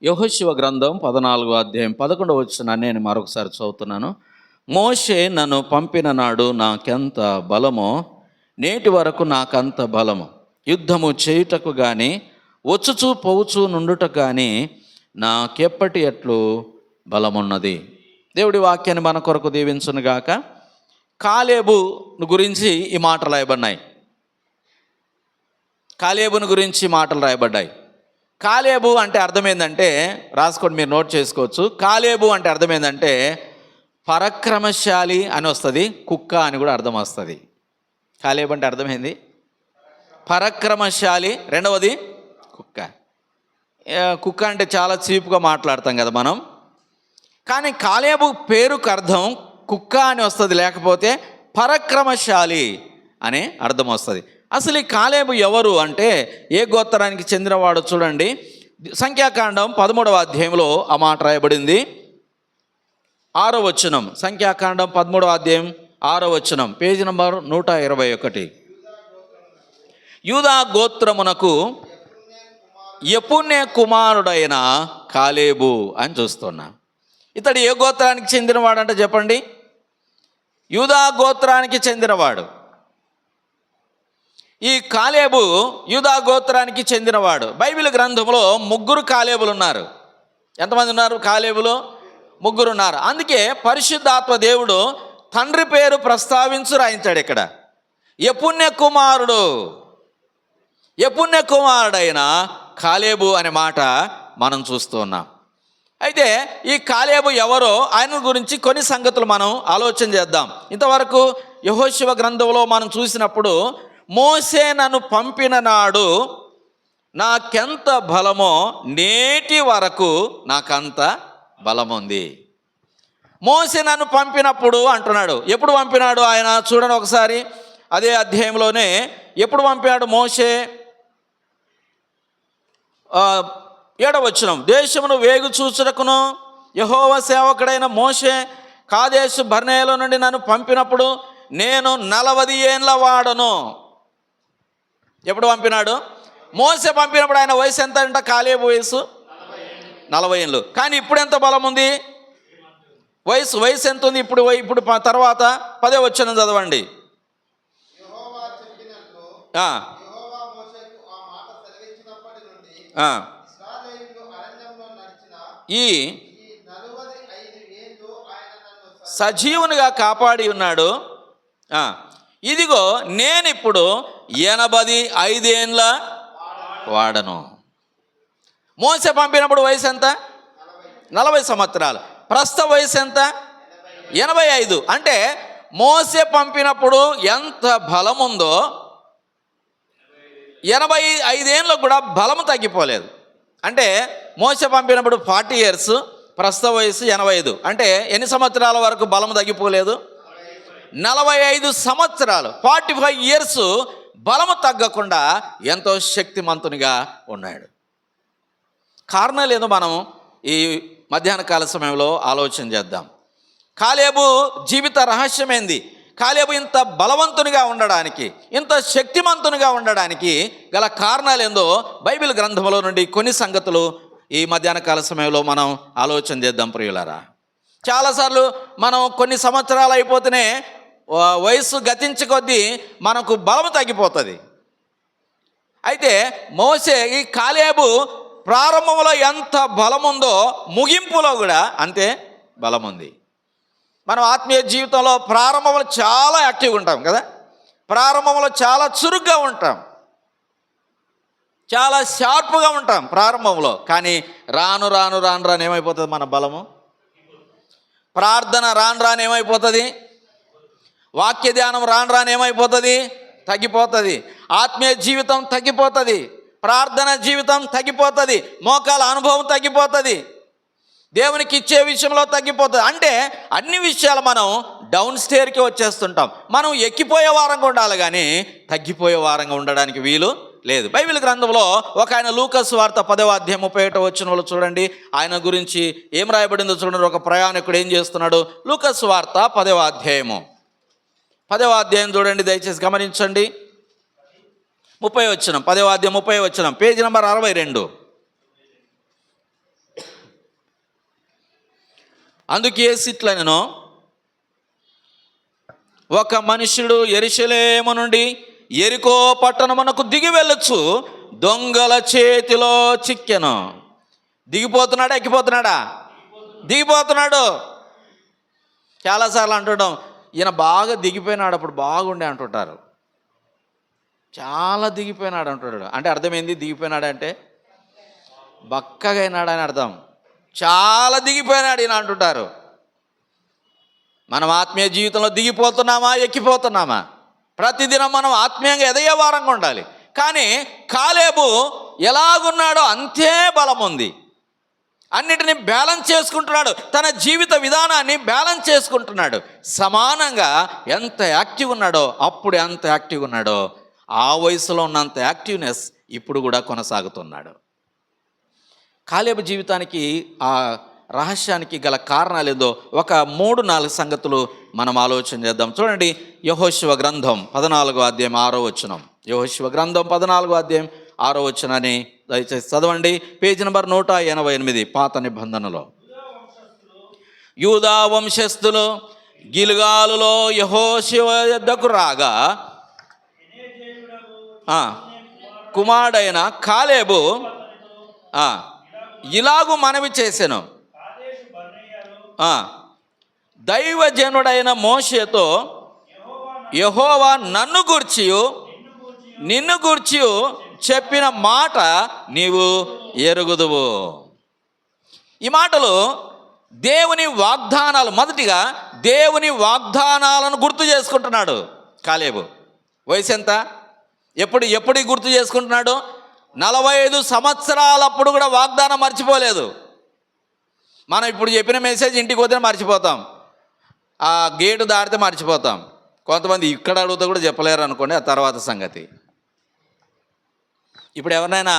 యెహోషువ గ్రంథం 14వ అధ్యాయం 11వ వచనాన్ని నేను మరొకసారి చదువుతున్నాను. మోషే నన్ను పంపిన నాడు నాకెంత బలమో నేటి వరకు నాకంత బలము. యుద్ధము చేయుటకు కానీ వచ్చుచూ పోవుచూ నుండుటకు కానీ నాకెప్పటి ఎట్లు బలమున్నది. దేవుడి వాక్యాన్ని మన కొరకు దీవించునుగాక. కాలేబు గురించి ఈ మాటలు రాయబడినాయి. కాలేబుని గురించి మాటలు రాయబడ్డాయి. కాలేబు అంటే అర్థం ఏంటంటే, రాసుకోండి, మీరు నోట్ చేసుకోవచ్చు. కాలేబు అంటే అర్థం ఏంటంటే పరాక్రమశాలి అని వస్తుంది, కుక్క అని కూడా అర్థం వస్తుంది. కాలేబు అంటే అర్థమైంది పరాక్రమశాలి, రెండవది కుక్క. కుక్క అంటే చాలా చీప్గా మాట్లాడతాం కదా మనం, కానీ కాలేబు పేరుకు అర్థం కుక్క అని వస్తుంది, లేకపోతే పరాక్రమశాలి అనే అర్థం వస్తుంది. అసలు ఈ కాలేబు ఎవరు అంటే ఏ గోత్రానికి చెందినవాడు చూడండి. సంఖ్యాకాండం 13వ అధ్యాయంలో ఆ మాట రాయబడింది. 6వ వచనం, సంఖ్యాకాండం 13వ అధ్యాయం 6వ వచనం, పేజీ నంబర్ 121. యూదా గోత్రమునకు యెఫున్నె కుమారుడైన కాలేబు అని చూస్తున్నా. ఇతడు ఏ గోత్రానికి చెందినవాడు అంటే చెప్పండి? యూదా గోత్రానికి చెందినవాడు. ఈ కాలేబు యూదా గోత్రానికి చెందినవాడు. బైబిల్ గ్రంథంలో 3 కాలేబులు ఉన్నారు. ఎంతమంది ఉన్నారు? కాలేబులు 3 ఉన్నారు. అందుకే పరిశుద్ధాత్మ దేవుడు తండ్రి పేరు ప్రస్తావించి రాయించాడు ఇక్కడ. యెఫున్నె కుమారుడైన కాలేబు అనే మాట మనం చూస్తూ ఉన్నాం. అయితే ఈ కాలేబు ఎవరో ఆయన గురించి కొన్ని సంగతులు మనం ఆలోచన చేద్దాం. ఇంతవరకు యెహోషువ గ్రంథంలో మనం చూసినప్పుడు మోషే నన్ను పంపిన నాడు నాకెంత బలమో నేటి వరకు నాకంత బలముంది. మోషే నన్ను పంపినప్పుడు అంటున్నాడు. ఎప్పుడు పంపినాడు ఆయన? చూడండి ఒకసారి అదే అధ్యాయంలోనే ఎప్పుడు పంపాడు మోషే? 7వ వచనం, దేశమును వేగు చూచుటకును యెహోవా సేవకుడైన మోషే కాదేశు బర్నేలో నుండి నన్ను పంపినప్పుడు నేను 40 ఏండ్ల వాడను. ఎప్పుడు పంపినాడు? మోసే పంపినప్పుడు ఆయన వయసు ఎంత అంట? కాలేబు వయసు 40 ఏళ్ళు. కానీ ఇప్పుడు ఎంత బలం ఉంది? వయసు ఎంత ఉంది ఇప్పుడు తర్వాత 10వ వచనం చదవండి. ఈ సజీవునిగా కాపాడి ఉన్నాడు. ఇదిగో నేనిప్పుడు 85 ఏండ్ల వాడను. మోసే పంపినప్పుడు వయసు ఎంత? 40 సంవత్సరాలు. ప్రస్తుత వయసు ఎంత? 85. అంటే మోసే పంపినప్పుడు ఎంత బలం ఉందో 85 ఏళ్ళకు కూడా బలము తగ్గిపోలేదు. అంటే మోసే పంపినప్పుడు 40 years, ప్రస్తుత వయసు 85. అంటే ఎన్ని సంవత్సరాల వరకు బలము తగ్గిపోలేదు? 45 సంవత్సరాలు, 45 years బలము తగ్గకుండా ఎంతో శక్తిమంతునిగా ఉన్నాడు. కారణాలు ఏదో మనం ఈ మధ్యాహ్న కాల సమయంలో ఆలోచన చేద్దాం. కాలేబు జీవిత రహస్యం ఏంది? కాలేబు ఇంత బలవంతునిగా ఉండడానికి, ఇంత శక్తిమంతునిగా ఉండడానికి గల కారణాలు ఏందో బైబిల్ గ్రంథంలో నుండి కొన్ని సంగతులు ఈ మధ్యాహ్న కాల సమయంలో మనం ఆలోచన చేద్దాం ప్రియులారా. చాలాసార్లు మనం కొన్ని సంవత్సరాలు అయిపోతేనే వయసు గతించే కొద్దీ మనకు బలము తగ్గిపోతుంది. అయితే మోసే, ఈ కాలేబు ప్రారంభంలో ఎంత బలముందో ముగింపులో కూడా అంతే బలముంది. మనం ఆత్మీయ జీవితంలో ప్రారంభంలో చాలా యాక్టివ్గా ఉంటాం కదా, ప్రారంభంలో చాలా చురుగ్గా ఉంటాం, చాలా షార్ప్గా ఉంటాం ప్రారంభంలో. కానీ రాను రాను రాను రాను ఏమైపోతుంది మన బలము? ప్రార్థన రాను రాను ఏమైపోతుంది? వాక్య ధ్యానం రాను రాను ఏమైపోతుంది? తగ్గిపోతుంది. ఆత్మీయ జీవితం తగ్గిపోతుంది, ప్రార్థన జీవితం తగ్గిపోతుంది, మోకాల అనుభవం తగ్గిపోతుంది, దేవునికి ఇచ్చే విషయంలో తగ్గిపోతుంది. అంటే అన్ని విషయాలు మనం డౌన్ స్టేర్కి వచ్చేస్తుంటాం. మనం ఎక్కిపోయే వారంగా ఉండాలి కానీ తగ్గిపోయే వారంగా ఉండడానికి వీలు లేదు. బైబిల్ గ్రంథంలో ఒక ఆయన లూకాసు వార్త 10వ అధ్యాయం 31వ వచనంలో చూడండి, ఆయన గురించి ఏం రాయబడిందో చూడండి. ఒక ప్రయాణికుడు ఏం చేస్తున్నాడు? లూకాసు వార్త 10వ అధ్యాయం చూడండి, దయచేసి గమనించండి. 30వ వచనం, 10వ అధ్యాయం 30వ వచనం, పేజీ నంబర్ 62. అందుకే ఇట్లా నేను ఒక మనుషుడు యెరూషలేము నుండి యెరికో పట్టణమునకు దిగి వెళ్ళొచ్చు దొంగల చేతిలో చిక్కెను. దిగిపోతున్నాడా ఎక్కిపోతున్నాడా? దిగిపోతున్నాడు. చాలాసార్లు అంటుంటాం ఈయన బాగా దిగిపోయినాడు, అప్పుడు బాగుండే అంటుంటారు. చాలా దిగిపోయినాడు అంటున్నాడు. అంటే అర్థమైంది, దిగిపోయినాడు అంటే బక్కగా అయినాడు అని అర్థం. చాలా దిగిపోయినాడు ఈయన అంటుంటారు. మనం ఆత్మీయ జీవితంలో దిగిపోతున్నామా ఎక్కిపోతున్నామా? ప్రతిదినం మనం ఆత్మీయంగా ఎదగే వారంగా ఉండాలి. కానీ కాలేబు ఎలాగున్నాడో అంతే బలం ఉంది. అన్నిటినీ బ్యాలెన్స్ చేసుకుంటున్నాడు, తన జీవిత విధానాన్ని బ్యాలెన్స్ చేసుకుంటున్నాడు. సమానంగా ఎంత యాక్టివ్ ఉన్నాడో అప్పుడు ఎంత యాక్టివ్ ఉన్నాడో ఆ వయసులో ఉన్నంత యాక్టివ్నెస్ ఇప్పుడు కూడా కొనసాగుతున్నాడు. కాలేబు జీవితానికి ఆ రహస్యానికి గల కారణాలు ఏదో ఒక 3-4 సంగతులు మనం ఆలోచన చేద్దాం. చూడండి, యెహోషువ గ్రంథం 14వ అధ్యాయం 6వ వచనం. యెహోషువ గ్రంథం 14వ అధ్యాయం 6వ వచనాన్ని దయచేసి చదవండి. పేజీ నెంబర్ 188 పాత నిబంధనలో. యూదా వంశస్థులు గిల్గాలులో యెహోషువ యొద్దకు రాగా కుమారుడైన కాలేబు ఇలాగు మనవి చేసెను. దైవజనుడైన మోషేతో యెహోవా నన్ను గూర్చియు నిన్ను గూర్చియు చెప్పిన మాట నీవు ఎరుగుదువు. ఈ మాటలు దేవుని వాగ్దానాలు. మొదటిగా దేవుని వాగ్దానాలను గుర్తు చేసుకుంటున్నాడు కాలేబు. వయసు ఎంత? ఎప్పుడు గుర్తు చేసుకుంటున్నాడు? 45 సంవత్సరాలప్పుడు కూడా వాగ్దానం మర్చిపోలేదు. మనం ఇప్పుడు చెప్పిన మెసేజ్ ఇంటికి పోతే మర్చిపోతాం, ఆ గేటు దాటితే మర్చిపోతాం. కొంతమంది ఇక్కడ అడుగుతా కూడా చెప్పలేరు అనుకోండి, ఆ తర్వాత సంగతి. ఇప్పుడు ఎవరినైనా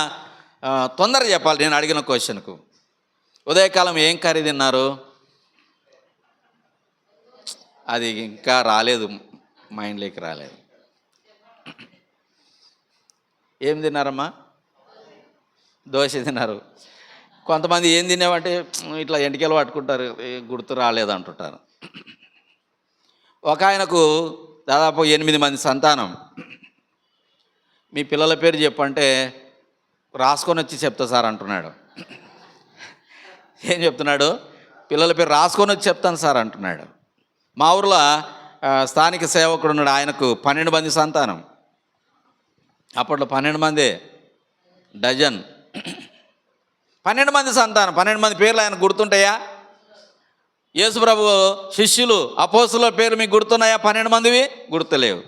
తొందరగా చెప్పాలి. నేను అడిగిన క్వశ్చన్కు ఉదయకాలం ఏం కర్రీ తిన్నారు? అది ఇంకా రాలేదు, మైండ్లోకి రాలేదు. ఏం తిన్నారమ్మా? దోశ తిన్నారు. కొంతమంది ఏం తినేవంటే ఇట్లా ఎంటికలు పట్టుకుంటారు, గుర్తు రాలేదు అంటుంటారు. ఒక ఆయనకు దాదాపు 8 మంది సంతానం. మీ పిల్లల పేరు చెప్పంటే రాసుకొని వచ్చి చెప్తా సార్ అంటున్నాడు. ఏం చెప్తున్నాడు? పిల్లల పేరు రాసుకొని వచ్చి చెప్తాను సార్ అంటున్నాడు. మా ఊర్లో స్థానిక సేవకుడు ఉన్నాడు, ఆయనకు 12 మంది సంతానం. అప్పట్లో 12 మందే డజన్. 12 మంది సంతానం, 12 మంది పేర్లు ఆయన గుర్తుంటాయా? యేసుప్రభు శిష్యులు అపోస్తుల పేరు మీకు గుర్తున్నాయా? 12 మందివి గుర్తులేవు.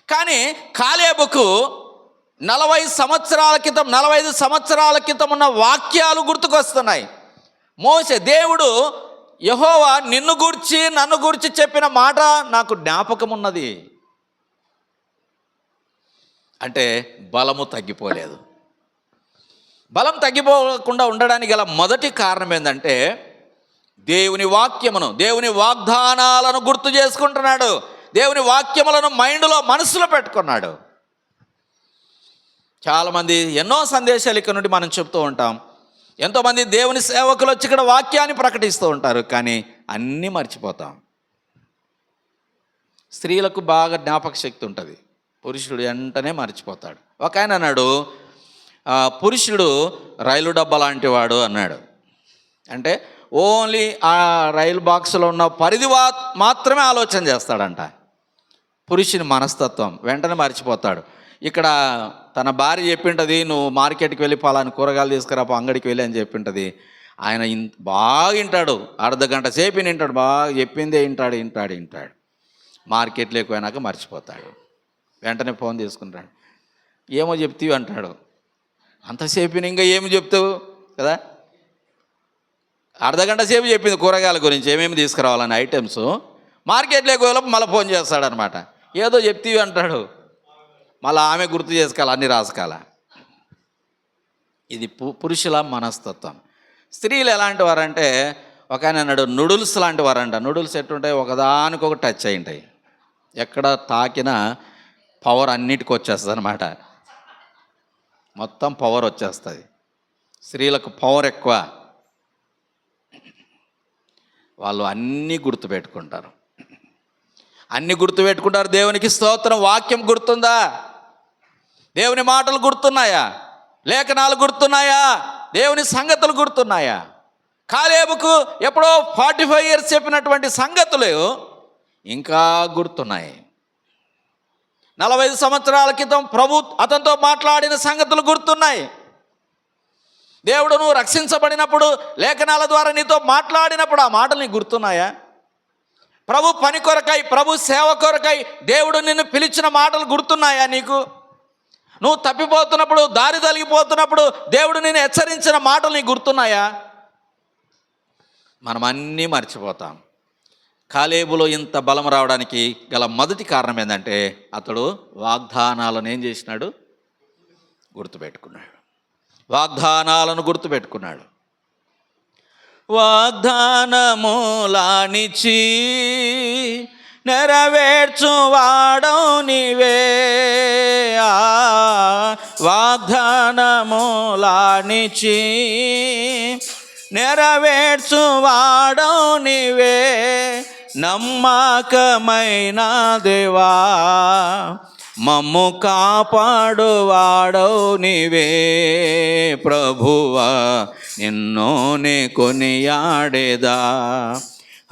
కానీ కాలేబుకు 45 సంవత్సరాల క్రితం ఉన్న వాక్యాలు గుర్తుకొస్తున్నాయి. దేవుడు యెహోవా నిన్ను గూర్చి నన్ను గూర్చి చెప్పిన మాట నాకు జ్ఞాపకం ఉన్నది. అంటే బలము తగ్గిపోలేదు. బలం తగ్గిపోకుండా ఉండడానికి గల మొదటి కారణం ఏంటంటే దేవుని వాక్యమును, దేవుని వాగ్దానాలను గుర్తు చేసుకుంటున్నాడు. దేవుని వాక్యములను మైండ్లో, మనసులో పెట్టుకున్నాడు. చాలామంది ఎన్నో సందేశాలు ఇక్కడ నుండి మనం చెప్తూ ఉంటాం. ఎంతోమంది దేవుని సేవకులు వచ్చి ఇక్కడ వాక్యాన్ని ప్రకటిస్తూ ఉంటారు, కానీ అన్నీ మర్చిపోతాం. స్త్రీలకు బాగా జ్ఞాపక శక్తి ఉంటుంది, పురుషుడు వెంటనే మర్చిపోతాడు. ఒక ఆయన అన్నాడు, పురుషుడు రైలు డబ్బా లాంటి వాడు అన్నాడు. అంటే ఓన్లీ ఆ రైలు బాక్స్లో ఉన్న పరిధి మాత్రమే ఆలోచన చేస్తాడంట. పురుషుని మనస్తత్వం వెంటనే మర్చిపోతాడు. ఇక్కడ తన భార్య చెప్పింటుంది, నువ్వు మార్కెట్కి వెళ్ళి పలాని కూరగాయలు తీసుకురా, అంగడికి వెళ్ళి అని చెప్పింటుంది. ఆయన బాగా వింటాడు, అర్ధగంట సేపు వింటాడు, బాగా చెప్పిందే వింటాడు. మార్కెట్లోకి పోయినాక మర్చిపోతాడు. వెంటనే ఫోన్ తీసుకుంటాడు, ఏమో చెప్తీవి అంటాడు. అంతసేపు ఇంకా ఏమి చెప్తావు కదా? అర్ధగంట సేపు చెప్పింది కూరగాయల గురించి, ఏమేమి తీసుకురావాలని ఐటమ్స్. మార్కెట్లోకి వెళ్ళి మళ్ళీ ఫోన్ చేస్తాడనమాట. ఏదో చెప్తీవి అంటాడు, మళ్ళీ ఆమె గుర్తు చేసుకోవాలి, అన్నీ రాసుకోవాల. ఇది పురుషుల మనస్తత్వం. స్త్రీలు ఎలాంటి వారంటే, ఒక ఆయన అన్నాడు నూడిల్స్ లాంటి వారంట. నూడిల్స్ ఎట్టుంటాయి, ఒకదానికొకటి టచ్ అయి ఉంటాయి. ఎక్కడ తాకినా పవర్ అన్నిటికి వచ్చేస్తుంది అనమాట, మొత్తం పవర్ వచ్చేస్తుంది. స్త్రీలకు పవర్ ఎక్కువ. వాళ్ళు అన్నీ గుర్తుపెట్టుకుంటారు. అన్నీ గుర్తుపెట్టుకుంటారు. దేవునికి స్తోత్రం. వాక్యం గుర్తుందా? దేవుని మాటలు గుర్తున్నాయా? లేఖనాలు గుర్తున్నాయా? దేవుని సంగతులు గుర్తున్నాయా? కాలేబుకు ఎప్పుడో 45 years చెప్పినటువంటి సంగతులు ఇంకా గుర్తున్నాయి. 45 సంవత్సరాల క్రితం ప్రభు అతనితో మాట్లాడిన సంగతులు గుర్తున్నాయి. దేవుడు నువ్వు రక్షించబడినప్పుడు లేఖనాల ద్వారా నీతో మాట్లాడినప్పుడు ఆ మాటలు నీకు గుర్తున్నాయా? ప్రభు పని కొరకై, ప్రభు సేవ కొరకై దేవుడు నిన్ను పిలిచిన మాటలు గుర్తున్నాయా నీకు? నువ్వు తప్పిపోతున్నప్పుడు, దారి తొలగిపోతున్నప్పుడు దేవుడు నిన్ను హెచ్చరించిన మాటలు నీకు గుర్తున్నాయా? మనం అన్నీ మర్చిపోతాం. కాలేబులో ఇంత బలం రావడానికి గల మొదటి కారణం ఏంటంటే అతడు వాగ్దానాలను ఏం చేసినాడు? గుర్తుపెట్టుకున్నాడు. వాగ్దానాలను గుర్తుపెట్టుకున్నాడు. వాగ్దానములానిచి నెరవేర్చువాడవు నీవే, వాగ్దానములానిచి నెరవేర్చువాడవు నీవే, నమ్మకమైన దేవా మమ్ము కాపాడువాడవు నీవే, ప్రభువా నిన్నోనే కొనియాడేదా,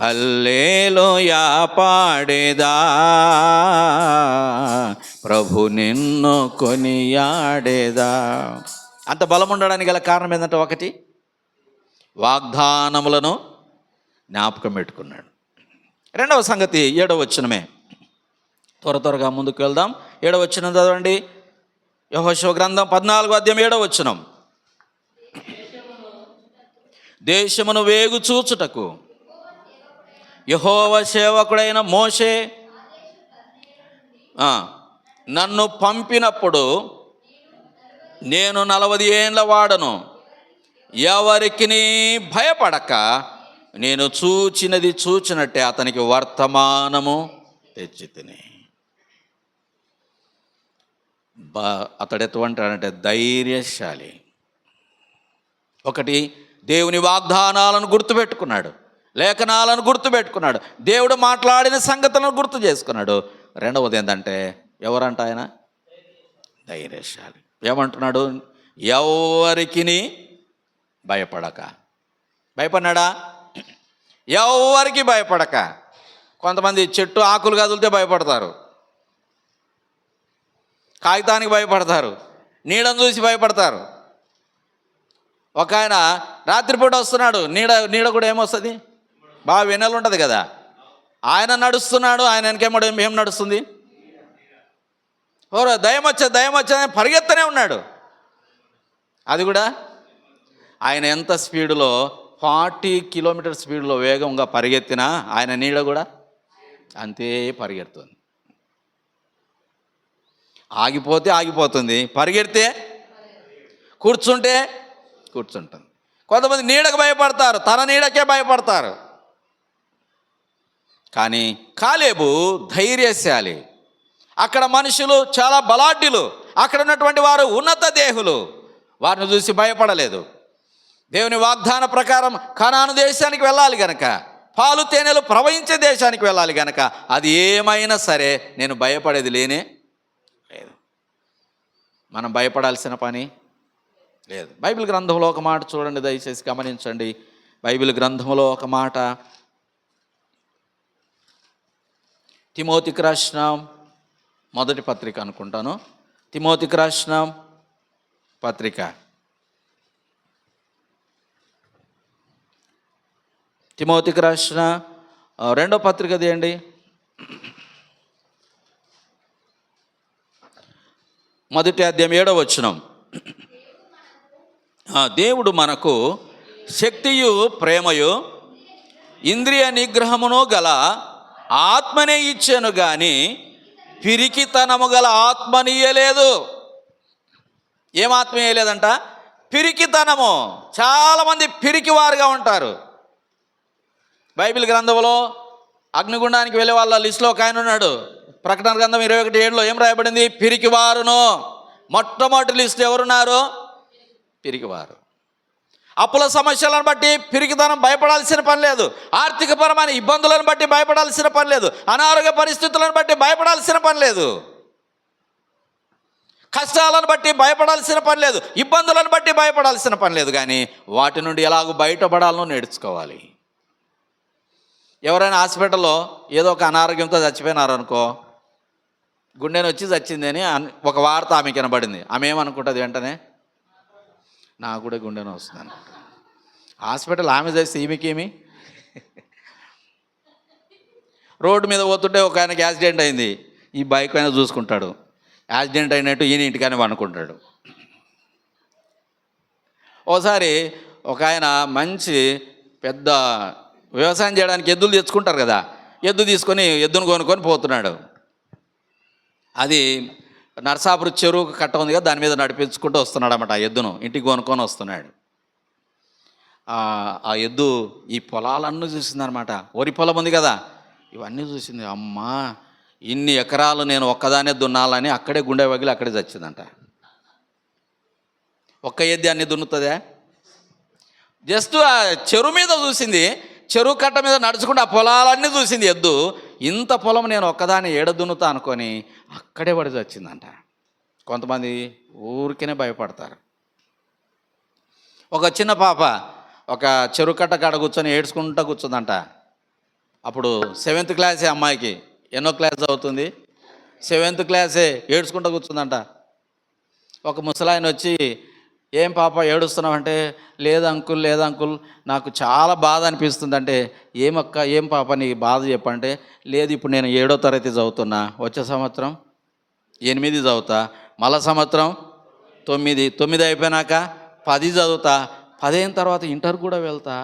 హల్లెలూయా పాడేదా, ప్రభు నిన్ను కొనియాడేదా. అంత బలం ఉండడానికి గల కారణం ఏంటంటే ఒకటి, వాగ్దానములను జ్ఞాపకం పెట్టుకున్నాడు. రెండవ సంగతి 7వ వచనమే. త్వరగా ముందుకు వెళ్దాం. 7వ వచనం చదవండి. యెహోషువ గ్రంథం 14వ అధ్యాయం 7వ వచనం. దేశమును వేగు చూచుటకు యెహోవా సేవకుడైన మోషే నన్ను పంపినప్పుడు నేను 40 ఏండ్ల వాడను, ఎవరికి భయపడక నేను చూచినది చూచినట్టే అతనికి వర్తమానము తెచ్చి తిని. అతడు ఎటువంటాడంటే ధైర్యశాలి. ఒకటి, దేవుని వాగ్దానాలను గుర్తుపెట్టుకున్నాడు, లేఖనాలను గుర్తుపెట్టుకున్నాడు, దేవుడు మాట్లాడిన సంగతులను గుర్తు చేసుకున్నాడు. రెండవది ఏంటంటే ఎవరంట ఆయన? ధైర్యశాలి. ఏమంటున్నాడు? ఎవరికి భయపడక. భయపడినాడా? ఎవరికి భయపడక. కొంతమంది చెట్టు ఆకులు కదిలితే భయపడతారు, కాగితానికి భయపడతారు, నీడను చూసి భయపడతారు. ఒక ఆయన రాత్రిపూట వస్తున్నాడు, నీడ కూడా ఏమొస్తుంది? బాగా వెన్నెలు ఉంటుంది కదా. ఆయన నడుస్తున్నాడు, ఆయన వెనకేమో ఏం నడుస్తుంది? ఓరో దయ్యం వచ్చేది పరిగెత్తనే ఉన్నాడు. అది కూడా ఆయన ఎంత స్పీడులో 40 kilometers స్పీడ్లో వేగంగా పరిగెత్తినా ఆయన నీడ కూడా అంతే పరిగెడుతుంది. ఆగిపోతే ఆగిపోతుంది, పరిగెడితే కూర్చుంటే కూర్చుంటుంది. కొంతమంది నీడకు భయపడతారు, తన నీడకే భయపడతారు. కానీ కాలేబు ధైర్యశాలి. అక్కడ మనుషులు చాలా బలాఢ్యులు, అక్కడ ఉన్నటువంటి వారు ఉన్నత దేహులు, వారిని చూసి భయపడలేదు. దేవుని వాగ్దాన ప్రకారం కనాను దేశానికి వెళ్ళాలి గనక, పాలు తేనెలు ప్రవహించే దేశానికి వెళ్ళాలి గనక అది ఏమైనా సరే నేను భయపడేది లేనే లేదు. మనం భయపడాల్సిన పని లేదు. బైబిల్ గ్రంథంలో ఒక మాట చూడండి, దయచేసి గమనించండి. బైబిల్ గ్రంథంలో ఒక మాట, తిమోతికి రాసిన మొదటి పత్రిక అనుకుంటాను, తిమోతికి రాసిన పత్రిక, తిమోతికి రాసిన 2వ పత్రిక తీయండి. మొదటి అధ్యాయం 7వ వచనం. దేవుడు మనకు శక్తియు ప్రేమయు ఇంద్రియ నిగ్రహమును గల ఆత్మనే ఇచ్చాను కానీ పిరికితనము గల ఆత్మనియలేదు. ఏం ఆత్మ ఇయ్యలేదంట? పిరికితనము. చాలామంది పిరికివారుగా ఉంటారు. బైబిల్ గ్రంథంలో అగ్నిగుండానికి వెళ్ళే వాళ్ళ లిస్టులో ఒక ఆయన ఉన్నాడు. ప్రకటన గ్రంథం 21:7లో ఏం రాయబడింది? పిరికివారును. మొట్టమొదటి లిస్ట్ ఎవరున్నారు? పిరికివారు. అప్పుల సమస్యలను బట్టి పిరికితనం భయపడాల్సిన పని లేదు. ఆర్థికపరమైన ఇబ్బందులను బట్టి భయపడాల్సిన పని లేదు. అనారోగ్య పరిస్థితులను బట్టి భయపడాల్సిన పని లేదు. కష్టాలను బట్టి భయపడాల్సిన పని లేదు. ఇబ్బందులను బట్టి భయపడాల్సిన పని లేదు. కానీ వాటి నుండి ఎలాగో బయటపడాలో నేర్చుకోవాలి. ఎవరైనా హాస్పిటల్లో ఏదో ఒక అనారోగ్యంతో చచ్చిపోయినారనుకో, గుండెని వచ్చి చచ్చింది అని ఒక వార్త ఆమెకి వినబడింది. ఆమె ఏమనుకుంటుంది వెంటనే, నాకు కూడా గుండెని వస్తుంది అనుకుంటుంది. హాస్పిటల్ ఆమె చేస్తే ఈమెకేమి? రోడ్డు మీద పోతుంటే ఒక ఆయనకి యాక్సిడెంట్ అయింది. ఈ బైక్ అయినా చూసుకుంటాడు, యాక్సిడెంట్ అయినట్టు ఈయన ఇంటికనే అనుకుంటాడు. ఓసారి ఒక ఆయన మంచి పెద్ద వ్యవసాయం చేయడానికి ఎద్దులు తెచ్చుకుంటారు కదా, ఎద్దు తీసుకొని ఎద్దును కొనుక్కొని పోతున్నాడు. అది నరసాపురం చెరువు కట్ట ఉంది కదా, దాని మీద నడిపించుకుంటూ వస్తున్నాడు అన్నమాట. ఆ ఎద్దును ఇంటికి కొనుక్కొని వస్తున్నాడు. ఆ ఎద్దు ఈ పొలాలన్నీ చూసిందనమాట. వరి పొలం ఉంది కదా, ఇవన్నీ చూసింది. అమ్మా, ఇన్ని ఎకరాలు నేను ఒక్కదానే దున్నాలని అక్కడే గుండె వగిలి అక్కడే చచ్చిందంట. ఒక్క ఎద్దు అన్ని దున్నుతుందా? జస్ట్ ఆ చెరువు మీద చూసింది, చెరువు కట్ట మీద నడుచుకుంటూ ఆ పొలాలన్నీ చూసింది ఎద్దు. ఇంత పొలం నేను ఒక్కదాన్ని ఏడ దున్నుతా అనుకొని అక్కడే పడి చచ్చిందంట. కొంతమంది ఊరికనే భయపడతారు. ఒక చిన్న పాప ఒక చెరువు కట్ట కాడ కూర్చొని ఏడ్చుకుంటూ కూర్చుందంట. అప్పుడు 7th క్లాసే అమ్మాయికి. ఎన్నో క్లాస్ అవుతుంది? 7th క్లాసే. ఏడ్చుకుంటూ కూర్చుందంట. ఒక ముసలాయన వచ్చి, ఏం పాప ఏడుస్తున్నావు అంటే, లేదు అంకుల్ నాకు చాలా బాధ అనిపిస్తుంది అంటే, ఏమక్క ఏం పాప నీ బాధ చెప్పంటే, లేదు ఇప్పుడు నేను 7వ తరగతి చదువుతున్నా, వచ్చే సంవత్సరం 8 చదువుతా, మళ్ళా సంవత్సరం 9 అయిపోయినాక 10 చదువుతా, 10 అయిన తర్వాత ఇంటర్ కూడా వెళ్తా,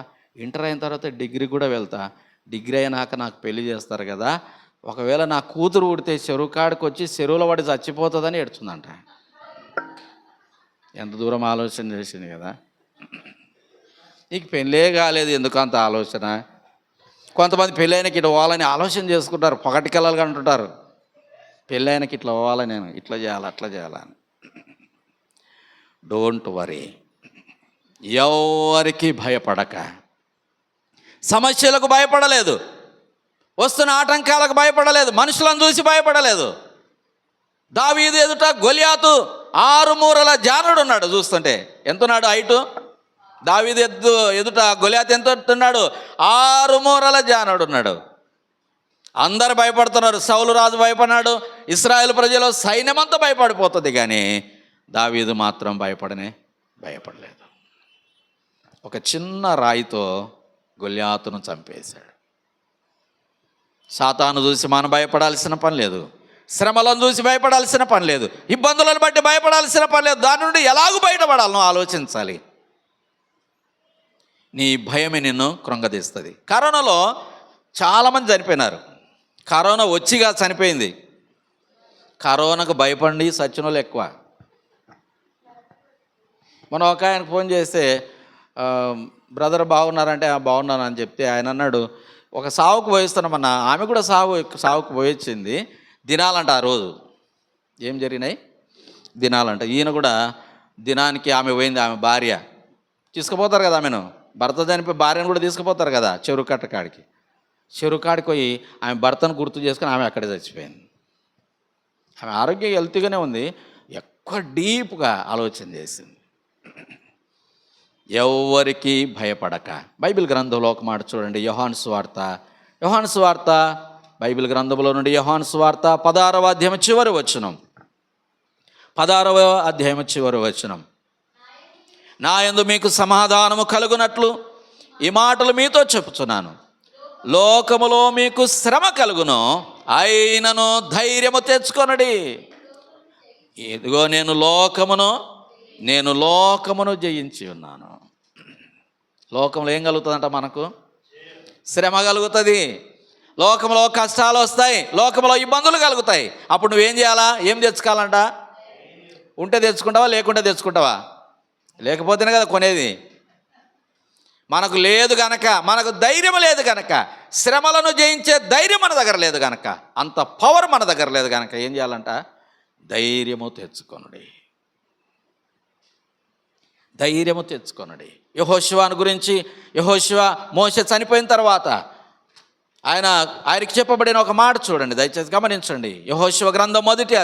ఇంటర్ అయిన తర్వాత డిగ్రీ కూడా వెళ్తా, డిగ్రీ అయినాక నాకు పెళ్లి చేస్తారు కదా, ఒకవేళ నా కూతురు పుడితే చెరువు కాడికి వచ్చి చెరువులో పడి చచ్చిపోతుందని ఏడుచుందంట. ఎంత దూరం ఆలోచన చేసింది కదా. నీకు పెళ్ళే కాలేదు, ఎందుకు అంత ఆలోచన? కొంతమంది పెళ్ళైనకి ఇట్లా పోవాలని ఆలోచన చేసుకుంటారు, పగటికెళ్ళాలి అంటుంటారు. పెళ్ళైనకి ఇట్లా పోవాలి, నేను ఇట్లా చేయాలి అట్లా చేయాలని. డోంట్ వరీ, ఎవరికి భయపడక, సమస్యలకు భయపడలేదు, వస్తున్న ఆటంకాలకు భయపడలేదు, మనుషులను చూసి భయపడలేదు. దావీదు ఎదుట గొలియాతు 6 మూరల జానుడు ఉన్నాడు. చూస్తుంటే ఎంతున్నాడు హైటు? దావీదు ఎదుట గొలియాతు ఎంత ఉన్నాడు? 6 మూరల జానుడు ఉన్నాడు. అందరు భయపడుతున్నారు. సౌలు రాజు భయపడినాడు, ఇశ్రాయేలు ప్రజలు సైన్యమంతా భయపడిపోతుంది. కానీ దావీదు మాత్రం భయపడలేదు. ఒక చిన్న రాయితో గొలియాతును చంపేశాడు. సాతాను చూసి మనం భయపడాల్సిన పని లేదు, శ్రమలను చూసి భయపడాల్సిన పని లేదు, ఇబ్బందులను బట్టి భయపడాల్సిన పని లేదు. దాని నుండి ఎలాగూ బయటపడాలను ఆలోచించాలి. నీ భయమే నిన్ను కృంగదీస్తుంది. కరోనాలో చాలామంది చనిపోయినారు. కరోనా వచ్చిగా చనిపోయింది. కరోనాకు భయపడి సచ్చిన వాళ్ళు ఎక్కువ. మనం ఒక ఆయనకు ఫోన్ చేస్తే, బ్రదర్ బాగున్నారంటే బాగున్నాను అని చెప్తే ఆయన అన్నాడు, ఒక సావుకు పోయిస్తున్నామన్నా. ఆమె కూడా సావుకు పోయొచ్చింది. దినాలంట. ఆ రోజు ఏం జరిగినాయి? దినాలంట. ఈయన కూడా దినానికి ఆమె పోయింది. ఆమె భార్య తీసుకుపోతారు కదా, ఆమెను భర్త చనిపోయి భార్యను కూడా తీసుకుపోతారు కదా చెరువు కాడికి. చెరువు కాడికి పోయి ఆమె భర్తను గుర్తు చేసుకొని ఆమె అక్కడే చచ్చిపోయింది. ఆమె ఆరోగ్యం హెల్తీగానే ఉంది, ఎక్కువ డీప్గా ఆలోచన చేసింది. ఎవరికి భయపడక. బైబిల్ గ్రంథంలో ఒక మాట చూడండి, యోహాను సువార్త బైబిల్ గ్రంథంలో నుండి యోహాను సువార్త 16వ అధ్యాయం చివరి వచనం. 16వ అధ్యాయం చివరి వచనం. నా యందు మీకు సమాధానము కలుగునట్లు ఈ మాటలు మీతో చెప్పుచున్నాను. లోకములో మీకు శ్రమ కలుగును, అయినను ధైర్యము తెచ్చుకొనుడి. ఇదిగో నేను లోకమును జయించి ఉన్నాను. లోకంలో ఏం కలుగుతుందంట? మనకు శ్రమ కలుగుతుంది, లోకంలో కష్టాలు వస్తాయి, లోకంలో ఇబ్బందులు కలుగుతాయి. అప్పుడు నువ్వేం చేయాలా? ఏం తెచ్చుకోవాలంట? ఉంటే తెచ్చుకుంటావా, లేకుంటే తెచ్చుకుంటావా? లేకపోతేనే కదా కొనేది. మనకు లేదు కనుక, మనకు ధైర్యం లేదు కనుక, శ్రమలను జయించే ధైర్యం మన దగ్గర లేదు కనుక, అంత పవర్ మన దగ్గర లేదు కనుక ఏం చేయాలంట? ధైర్యము తెచ్చుకొనుడి. ధైర్యము తెచ్చుకొనడి. యెహోషువను గురించి యెహోషువ మోషే చనిపోయిన తర్వాత ఆయనకి చెప్పబడిన ఒక మాట చూడండి, దయచేసి గమనించండి. యెహోషువ గ్రంథం మొదటి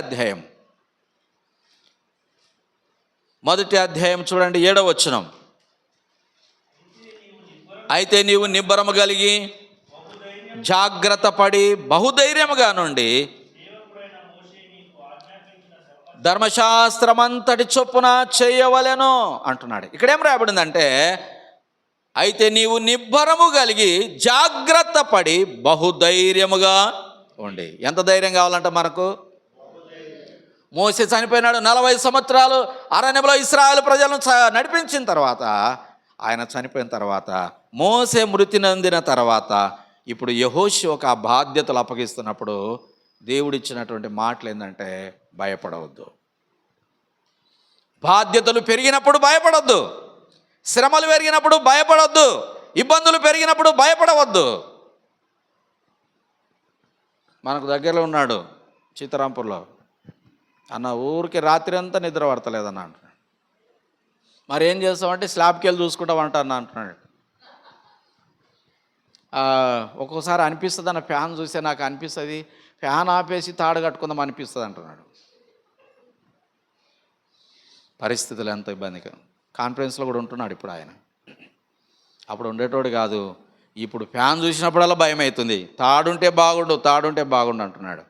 అధ్యాయం చూడండి, 7వ వచనం. అయితే నీవు నిబ్బరము కలిగి జాగ్రత్త పడి బహుధైర్యముగా నుండి ధర్మశాస్త్రమంతటి చొప్పున చేయవలెను అంటున్నాడు. ఇక్కడేం రాయబడిందంటే, అయితే నీవు నిబ్బరము కలిగి జాగ్రత్త పడి బహుధైర్యముగా ఉండి. ఎంత ధైర్యం కావాలంట మనకు? మోషే చనిపోయినాడు, 40 సంవత్సరాలు అరణ్యంలో ఇశ్రాయేలు ప్రజలను నడిపించిన తర్వాత, ఆయన చనిపోయిన తర్వాత, మోషే మృతి నందిన తర్వాత, ఇప్పుడు యెహోషువకు ఆ బాధ్యతలు అప్పగిస్తున్నప్పుడు దేవుడిచ్చినటువంటి మాటలు ఏంటంటే, భయపడవద్దు. బాధ్యతలు పెరిగినప్పుడు భయపడవద్దు, శ్రమలు పెరిగినప్పుడు భయపడవద్దు, ఇబ్బందులు పెరిగినప్పుడు భయపడవద్దు. మనకు దగ్గరలో ఉన్నాడు చిత్తరాంపూర్లో అన్న, ఊరికి రాత్రి అంతా నిద్ర పడతలేదన్న అంటున్నాడు. మరి ఏం చేస్తామంటే స్లాబ్కి వెళ్ళి చూసుకుంటామంట అన్న అంటున్నాడు. ఒక్కోసారి అనిపిస్తుంది అన్న, ఫ్యాన్ చూస్తే నాకు అనిపిస్తుంది ఫ్యాన్ ఆపేసి తాడు కట్టుకుందాం అనిపిస్తుంది అంటున్నాడు. పరిస్థితులు ఎంత ఇబ్బందిగా. కాన్ఫరెన్స్లో కూడా ఉంటున్నాడు ఇప్పుడు ఆయన. అప్పుడు ఉండేటోడు కాదు, ఇప్పుడు ఫ్యాన్ చూసినప్పుడల్లా భయం అవుతుంది. తాడుంటే బాగుండు అంటున్నాడు.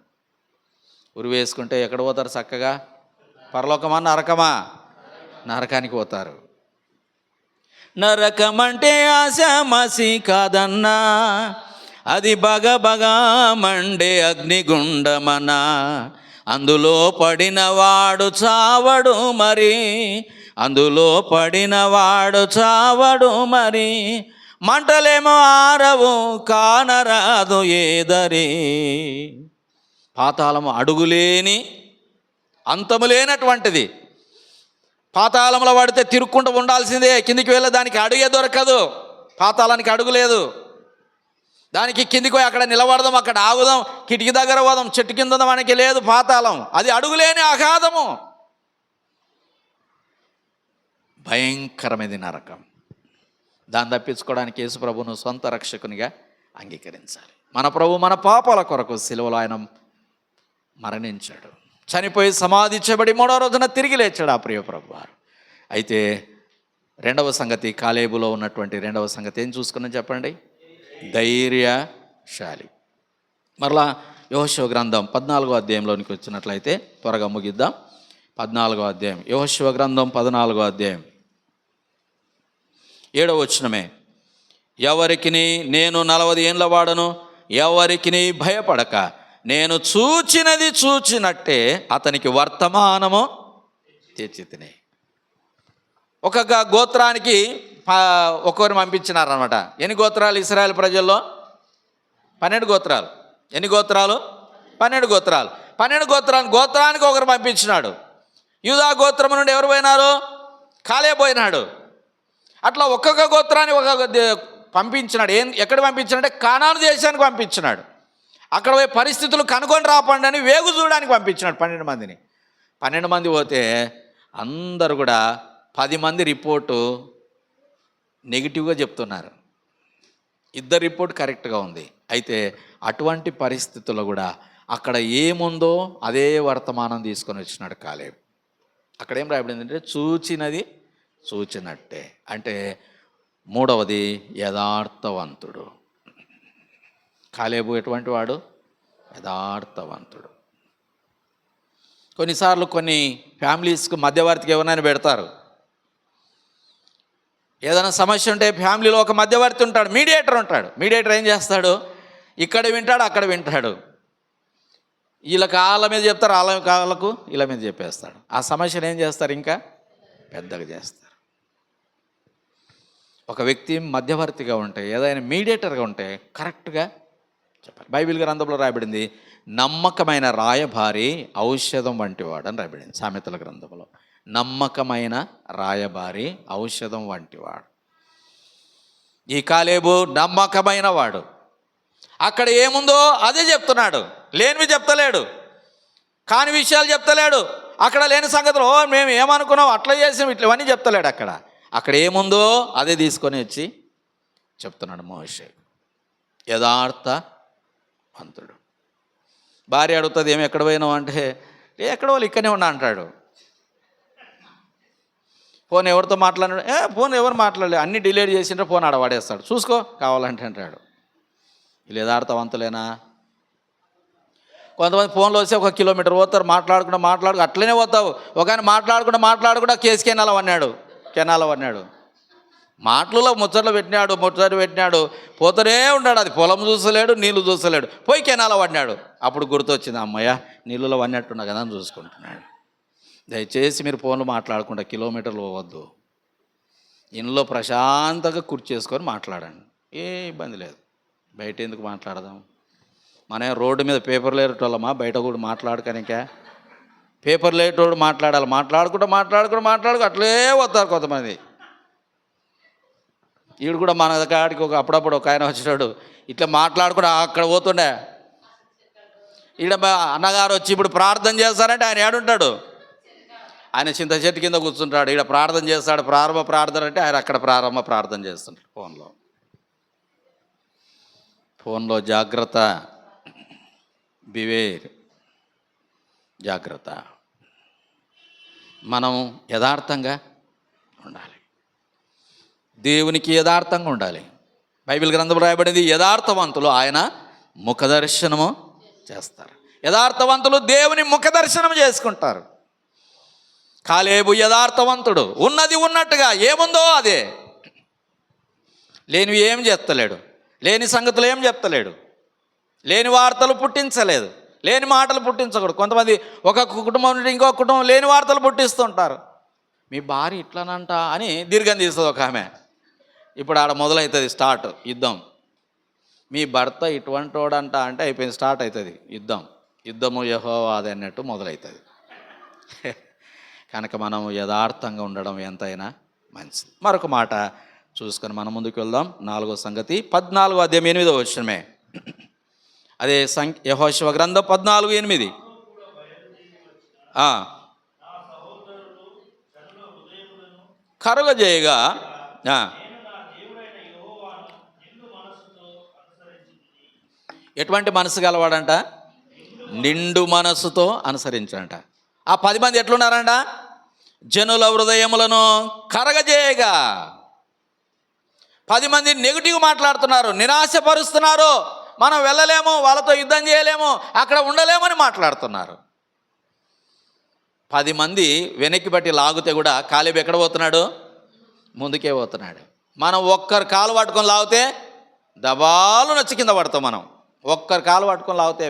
ఉరి వేసుకుంటే ఎక్కడ పోతారు? చక్కగా పరలోకమా నరకమా? నరకానికి పోతారు. నరకమంటే ఆశామాసి కాదన్నా, అది బగబగా మండే అగ్నిగుండమనా, అందులో పడినవాడు చావడు మరి, అందులో పడినవాడు చావడు మరి, మంటలేమో ఆరవు కానరాదు ఏదరి. పాతాళము అడుగులేని అంతము లేనటువంటిది. పాతాళంలో పడితే తిరుక్కుంటూ ఉండాల్సిందే, కిందికి వెళ్ళే దానికి అడుగే దొరకదు. పాతాళానికి అడుగు లేదు. దానికి కిందికి పోయి అక్కడ నిలబడదాం, అక్కడ ఆగుదాం, కిటికీ దగ్గర పోదాం, చెట్టు కింద మనకి లేదు పాతాళం. అది అడుగులేని అగాధము, భయంకరమైనది నరకం. దాన్ని తప్పించుకోవడానికి యేసు ప్రభువును సొంత రక్షకునిగా అంగీకరించాలి. మన ప్రభు మన పాపాల కొరకు సిలువలో ఆయన మరణించాడు, చనిపోయి సమాధి చేయబడి 3వ రోజున తిరిగి లేచాడు ఆ ప్రియ ప్రభు వారు. అయితే రెండవ సంగతి, కాలేబులో ఉన్నటువంటి రెండవ సంగతి ఏం చూసుకున్నాం చెప్పండి? ధైర్యశాలి. మరలా యెహోషువ గ్రంథం 14వ అధ్యాయంలోనికి వచ్చినట్లయితే త్వరగా ముగిద్దాం. 14వ అధ్యాయం, యెహోషువ గ్రంథం 14వ అధ్యాయం 7వ వచనమే. ఎవరికి నేను 40 ఏండ్ల వాడను, ఎవరికి భయపడక నేను చూచినది చూచినట్టే అతనికి వర్తమానము తెచ్చి తినే. ఒక గోత్రానికి ఒక్కొక్కరిని పంపించినారనమాట. ఎన్ని గోత్రాలు ఇశ్రాయేలు ప్రజల్లో? 12 గోత్రాలు. ఎన్ని గోత్రాలు? 12 గోత్రాలు. 12 గోత్రాలు, గోత్రానికి ఒకరు పంపించినాడు. యూదా గోత్రం నుండి ఎవరు పోయినారు? కాలేబు పోయినాడు. అట్లా ఒక్కొక్క గోత్రాన్ని పంపించినాడు. ఎక్కడ పంపించినాడంటే కానాను దేశానికి పంపించినాడు. అక్కడ పోయి పరిస్థితులు కనుక్కొని రాపండి అని వేగు చూడడానికి పంపించినాడు 12 మందిని. 12 మంది పోతే అందరూ కూడా 10 మంది రిపోర్టు నెగిటివ్గా చెప్తున్నారు, 2 రిపోర్ట్ కరెక్ట్గా ఉంది. అయితే అటువంటి పరిస్థితుల్లో కూడా అక్కడ ఏముందో అదే వర్తమానం తీసుకొని వచ్చినాడు కాలేబు. అక్కడ ఏం రాయబడింది అంటే చూచినది చూచినట్టే. అంటే మూడవది యథార్థవంతుడు. కాలేబు ఎటువంటి వాడు? యథార్థవంతుడు. కొన్నిసార్లు కొన్ని ఫ్యామిలీస్కి మధ్యవర్తికి ఎవరైనా పెడతారు. ఏదైనా సమస్య ఉంటే ఫ్యామిలీలో ఒక మధ్యవర్తి ఉంటాడు, మీడియేటర్ ఉంటాడు. మీడియేటర్ ఏం చేస్తాడు? ఇక్కడ వింటాడు, అక్కడ వింటాడు. వీళ్ళకి వాళ్ళ మీద చెప్తారు, వాళ్ళకు వీళ్ళ మీద చెప్పేస్తాడు. ఆ సమస్యను ఏం చేస్తారు? ఇంకా పెద్దగా చేస్తారు. ఒక వ్యక్తి మధ్యవర్తిగా ఉంటే, ఏదైనా మీడియేటర్గా ఉంటే కరెక్ట్గా చెప్పాలి. బైబిల్ గ్రంథంలో రాయబడింది, నమ్మకమైన రాయబారి ఔషధం వంటివాడు అని రాయబడింది. సామెతల గ్రంథంలో నమ్మకమైన రాయబారి ఔషధం వంటివాడు. ఈ కాలేబు నమ్మకమైన వాడు. అక్కడ ఏముందో అదే చెప్తున్నాడు, లేనివి చెప్తలేడు, కాని విషయాలు చెప్తలేడు. అక్కడ లేని సంగతులు మేము ఏమనుకున్నాం అట్లా చేసాం ఇవన్నీ చెప్తలేడు. అక్కడ అక్కడ ఏముందో అదే తీసుకొని వచ్చి చెప్తున్నాడు మోషే. యథార్థవంతుడు. భార్య అడుగుతుంది, ఏమి ఎక్కడ పోయినావు అంటే, ఎక్కడ వాళ్ళు ఇక్కడనే ఉన్నా అంటాడు. ఫోన్ ఎవరితో మాట్లాడాడు, ఫోన్ ఎవరు మాట్లాడలేదు, అన్నీ డిలీట్ చేసిండ్రే, ఫోన్ ఆడ వాడేస్తాడు, చూసుకో కావాలంటే అంటాడు. వీళ్ళు యథార్థవంతులేనా? కొంతమంది ఫోన్లో వస్తే 1 కిలోమీటర్ పోతారు, మాట్లాడుకుంటూ అట్లనే పోతావు. ఒక ఆయన మాట్లాడుకుంటూ కేసు కెనాల అన్నాడు. మాటలలో ముచ్చట్లు పెట్టినాడు, పోతూనే ఉన్నాడు. అది పొలం చూసలేడు, నీళ్ళు చూసలేడు, పోయి కెనాల పడినాడు. అప్పుడు గుర్తొచ్చింది, అమ్మయ్య నీళ్ళలో పడినట్టున్నా కదా అని చూసుకుంటున్నాడు. దయచేసి మీరు ఫోన్లు మాట్లాడకుండా కిలోమీటర్లు పోవద్దు. ఇంట్లో ప్రశాంతంగా చేసుకొని మాట్లాడండి, ఏ ఇబ్బంది లేదు. బయట ఎందుకు మాట్లాడదాం? మనం రోడ్డు మీద పేపర్లు వేరేటోళ్ళమా? బయట కూడా మాట్లాడుకనిక పేపర్లు వేరేటోడు మాట్లాడాలి. మాట్లాడుకుంటూ అట్లే వస్తారు కొంతమంది. ఈడు కూడా మన కాడికి అప్పుడప్పుడు ఒక ఆయన వచ్చినాడు, ఇట్లా మాట్లాడుకుంటూ అక్కడ పోతుండే. ఈడ అన్నగారు వచ్చి ఇప్పుడు ప్రార్థన చేస్తారంటే ఆయన ఏడుంటాడు? ఆయన చింత చెట్టు కింద కూర్చుంటాడు. ఈడ ప్రార్థన చేస్తాడు, ప్రారంభ ప్రార్థన అంటే ఆయన అక్కడ ప్రారంభ ప్రార్థన చేస్తుంటాడు. ఫోన్లో జాగ్రత్త, బివేర్, జాగ్రత్త. మనం యథార్థంగా ఉండాలి, దేవునికి యథార్థంగా ఉండాలి. బైబిల్ గ్రంథం రాయబడింది, యథార్థవంతులు ఆయన ముఖదర్శనము చేస్తారు. యథార్థవంతులు దేవుని ముఖదర్శనం చేసుకుంటారు. కాలేబు యథార్థవంతుడు, ఉన్నది ఉన్నట్టుగా ఏముందో అదే, లేనివి ఏం చెప్తలేడు, లేని సంగతులు ఏం చెప్తలేడు, లేని వార్తలు పుట్టించలేదు, లేని మాటలు పుట్టించకూడదు. కొంతమంది ఒక కుటుంబం నుండి ఇంకో కుటుంబం లేని వార్తలు పుట్టిస్తుంటారు. మీ భార్య ఇట్లనంట అని దీర్ఘం తీస్తుంది ఒక ఆమె. ఇప్పుడు ఆడ మొదలవుతుంది స్టార్ట్ యుద్ధం. మీ భర్త ఇటువంటి వాడంట అంటే అయిపోయింది, స్టార్ట్ అవుతుంది యుద్ధము యెహోవాది అన్నట్టు మొదలవుతుంది. కనుక మనం యథార్థంగా ఉండడం ఎంతైనా మంచిది. మరొక మాట చూసుకొని మనం ముందుకు వెళ్దాం. 4వ సంగతి 14వ అధ్యాయం 8వ వచనమే. అదే యెహోషువ గ్రంథం 14:8. కరుగజేయగా ఎటువంటి మనసు గలవాడంట? నిండు మనసుతో అనుసరించాడంట. ఆ 10 మంది ఎట్లున్నారంట? జనుల హృదయములను కరగజేయగా. 10 మంది నెగిటివ్ మాట్లాడుతున్నారు, నిరాశపరుస్తున్నారు. మనం వెళ్ళలేము, వాళ్ళతో యుద్ధం చేయలేము, అక్కడ ఉండలేమని మాట్లాడుతున్నారు. 10 మంది వెనక్కి బట్టి లాగితే కూడా కాలేబు ఎక్కడ పోతున్నాడు? ముందుకే పోతున్నాడు. మనం ఒక్కరు కాలు పట్టుకొని లాగితే దబాలు నచ్చి కింద పడతాం. మనం ఒక్కరు కాలు పట్టుకొని లాగితే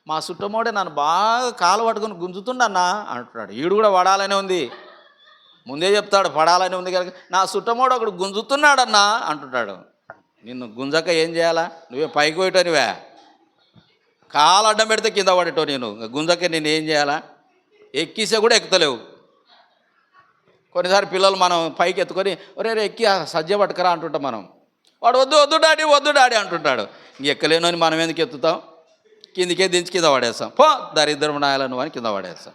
మా చుట్టమోడే నన్ను బాగా కాలు పట్టుకొని గుంజుతుండన్నా అంటున్నాడు. ఈడు కూడా పడాలనే ఉంది, ముందే చెప్తాడు పడాలని ఉంది కనుక నా చుట్టమోడు ఒకడు గుంజుతున్నాడన్నా అంటున్నాడు. నిన్ను గుంజక ఏం చేయాలా? నువ్వే పైకి పోయేటోనివే, కాలు అడ్డం పెడితే కింద పడేటో. నేను గుంజక నేను ఏం చేయాలా? ఎక్కిసే కూడా ఎక్కుతలేవు. కొన్నిసారి పిల్లలు మనం పైకి ఎత్తుకొని ఒరే ఎక్కి సజ్జ పట్టుకరా అంటుంటాం. మనం వాడు వద్దు డాడీ అంటుంటాడు. ఇంక ఎక్కలేనని మనం ఎందుకు ఎత్తుతాం? కిందికే దించి కింద పడేస్తాం. దరిద్రం నాయాలను అని కింద పడేస్తాం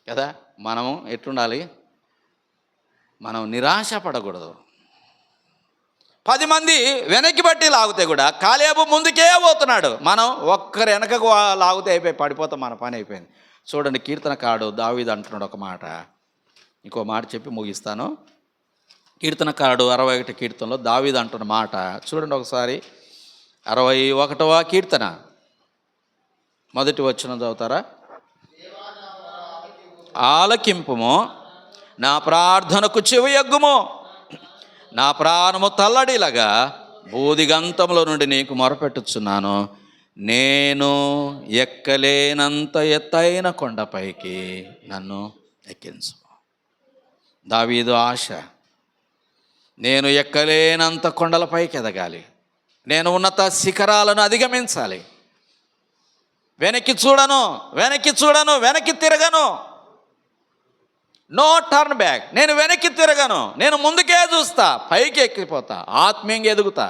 కదా. మనము ఎట్లుండాలి? మనం నిరాశ పడకూడదు. 10 మంది వెనక్కి బట్టి లాగితే కూడా కాలేబు ముందుకే పోతున్నాడు. మనం ఒక్కరు వెనకకు లాగితే అయిపోయి పడిపోతాం, మన పని అయిపోయింది. చూడండి, కీర్తనకారుడు దావీదు అంటున్నాడు ఒక మాట, ఇంకో మాట చెప్పి ముగిస్తాను. కీర్తనకారుడు 61వ కీర్తనలో దావీదు అంటున్న మాట చూడండి ఒకసారి. 61వ కీర్తన 1వ వచనం చదువుతారా? ఆలకింపుము, నా ప్రార్థనకు చెవియొగ్గుము, నా ప్రాణము తల్లడిలాగా బూదిగంతములో నుండి నీకు మొరపెట్టుచున్నాను. నేను ఎక్కలేనంత ఎత్తైన కొండపైకి నన్ను ఎక్కించు. దావీదు ఆశ, నేను ఎక్కలేనంత కొండలపైకి ఎదగాలి, నేను ఉన్నత శిఖరాలను అధిగమించాలి. వెనక్కి చూడను, వెనక్కి తిరగను. No turn back. నేను వెనక్కి తిరగను, నేను ముందుకే చూస్తా, పైకి ఎక్కిపోతా, ఆత్మీయంగా ఎదుగుతా.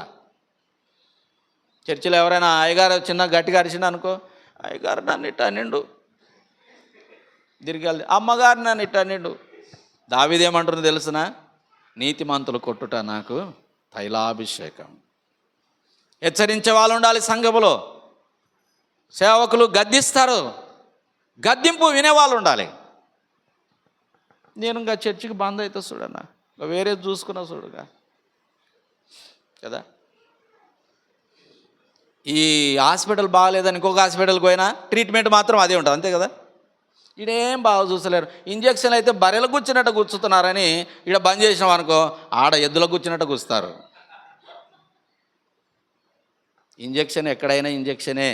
చర్చిలో ఎవరైనా అయ్యగారు చిన్న గట్టిగా అరిచిండు అనుకో, అయ్యగారు నన్ను ఇట్ట నిండు తిరిగి, అమ్మగారు నన్ను ఇట్ట నిండు, దావీదేమంటున్నా తెలుసునా? నీతిమంతులు కొట్టుట నాకు తైలాభిషేకం. హెచ్చరించే వాళ్ళు ఉండాలి సంఘములో. సేవకులు గద్దిస్తారు, గద్దింపు వినేవాళ్ళు ఉండాలి. నేను ఇంకా చర్చికి బంద్ అవుతా చూడన్నా, వేరే చూసుకున్నా చూడుగా కదా. ఈ హాస్పిటల్ బాగాలేదని ఇంకొక హాస్పిటల్కి పోయినా ట్రీట్మెంట్ మాత్రం అదే ఉంటుంది, అంతే కదా. ఈడేం బాగా చూసలేరు. ఇంజక్షన్ అయితే బర్రెలు కూర్చున్నట్టు కూర్చుతున్నారని ఈడ బంద్ చేసినాం అనుకో, ఆడ ఎద్దులో కూర్చున్నట్టు కూర్చుతారు. ఇంజక్షన్ ఎక్కడైనా ఇంజక్షనే.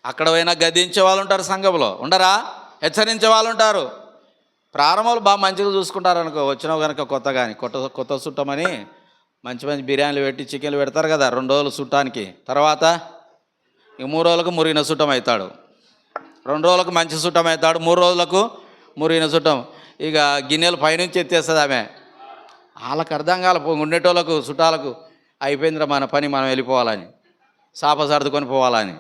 అక్కడ పోయినా గద్దించే వాళ్ళు ఉంటారు, సంఘంలో ఉండరా? హెచ్చరించే వాళ్ళు ఉంటారు. ప్రారంభంలో బాగా మంచిగా చూసుకుంటారు అనుకో, వచ్చినావు కనుక కొత్త చుట్టమని మంచి మంచి బిర్యానీలు పెట్టి చికెన్లు పెడతారు కదా 2 రోజులు చుట్టానికి. తర్వాత ఇక 3 రోజులకు మురిగిన చుట్టం అవుతాడు, 2 రోజులకు మంచి చుట్టం అవుతాడు, 3 రోజులకు మురిగిన చుట్టం. ఇక గిన్నెలు పైనుంచి ఎత్తేస్తుంది ఆమె. వాళ్ళకి అర్థం కాల, ఉండేటోళ్ళకు చుట్టాలకు అయిపోయిందిరా మన పని, మనం వెళ్ళిపోవాలని, సాప సర్దుకొని పోవాలని.